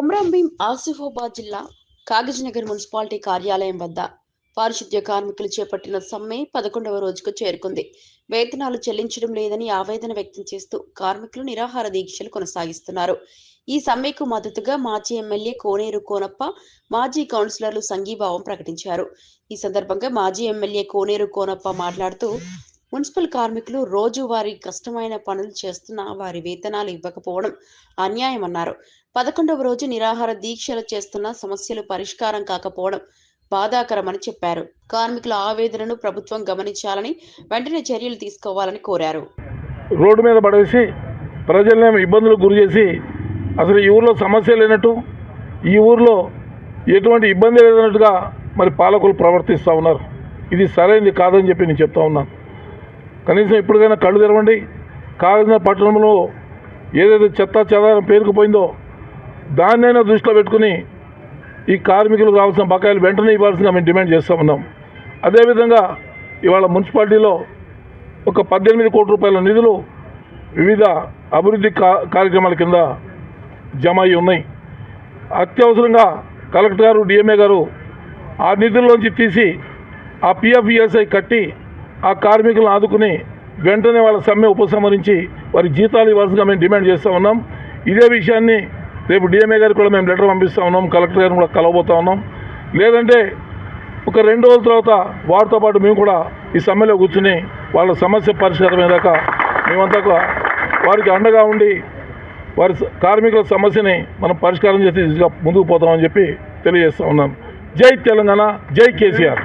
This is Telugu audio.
కొమ్రంభీం ఆసిఫాబాద్ జిల్లా కాగజ్నగర్ మున్సిపాలిటీ కార్యాలయం వద్ద పారిశుద్ధ్య కార్మికులు చేపట్టిన సమ్మె 11వ రోజుకు చేరుకుంది. వేతనాలు చెల్లించడం లేదని ఆవేదన వ్యక్తం చేస్తూ కార్మికులు నిరాహార దీక్షలు కొనసాగిస్తున్నారు. ఈ సమ్మెకు మద్దతుగా మాజీ ఎమ్మెల్యే కోనేరు కోనప్ప, మాజీ కౌన్సిలర్లు సంఘీభావం ప్రకటించారు. ఈ సందర్భంగా మాజీ ఎమ్మెల్యే కోనేరు కోనప్ప మాట్లాడుతూ, మున్సిపల్ కార్మికులు రోజువారీ కష్టమైన పనులు చేస్తున్నా వారి వేతనాలు ఇవ్వకపోవడం అన్యాయమన్నారు. 11వ రోజు నిరాహార దీక్షలు చేస్తున్న సమస్యలు పరిష్కారం కాకపోవడం బాధాకరమని చెప్పారు. కార్మికుల ఆవేదనను ప్రభుత్వం గమనించాలని, వెంటనే చర్యలు తీసుకోవాలని కోరారు. రోడ్డు మీద పడేసి ప్రజలను ఇబ్బందులకు గురి చేసి అసలు ఈ ఊర్లో సమస్య లేనట్టు, ఈ ఊర్లో ఎటువంటి ఇబ్బంది లేదన్నట్టుగా మరి పాలకులు ప్రవర్తిస్తూ ఉన్నారు. ఇది సరైనది కాదని చెప్పి నేను చెప్తా ఉన్నాను. కనీసం ఇప్పటికైనా కళ్ళు తెరవండి. కాగజ్నగర్ పట్టణంలో ఏదైతే చెత్త చెదారం పేరుకుపోయిందో దాన్నైనా దృష్టిలో పెట్టుకుని ఈ కార్మికులకు రావాల్సిన బకాయిలు వెంటనే ఇవ్వాల్సిందిగా మేము డిమాండ్ చేస్తూ ఉన్నాం. అదేవిధంగా ఇవాళ మున్సిపాలిటీలో ఒక 18 కోట్ల రూపాయల నిధులు వివిధ అభివృద్ధి కార్యక్రమాల కింద జమ అయి ఉన్నాయి. అత్యవసరంగా కలెక్టర్ గారు, డిఎంఏ గారు ఆ నిధుల్లోంచి తీసి ఆ పిఎఫ్ఈఎస్ఐ కట్టి ఆ కార్మికులను ఆదుకుని వెంటనే వాళ్ళ సమ్మె ఉపసంహరించి వారి జీతాలు ఇవ్వాల్సిందిగా మేము డిమాండ్ చేస్తూ ఉన్నాం. ఇదే విషయాన్ని రేపు డిఎంఏ గారికి కూడా మేము లెటర్ పంపిస్తూ ఉన్నాం. కలెక్టర్ గారిని కూడా కలవబోతూ ఉన్నాం. లేదంటే ఒక 2 రోజుల తర్వాత వారితో పాటు మేము కూడా ఈ సమ్మెలో కూర్చుని వాళ్ళ సమస్య పరిష్కారమయ్యేదాకా మేమంతా వారికి అండగా ఉండి వారి కార్మికుల సమస్యని మనం పరిష్కారం చేసి ముందుకు పోతామని చెప్పి తెలియజేస్తూ ఉన్నాం. జై తెలంగాణ, జై కేసీఆర్.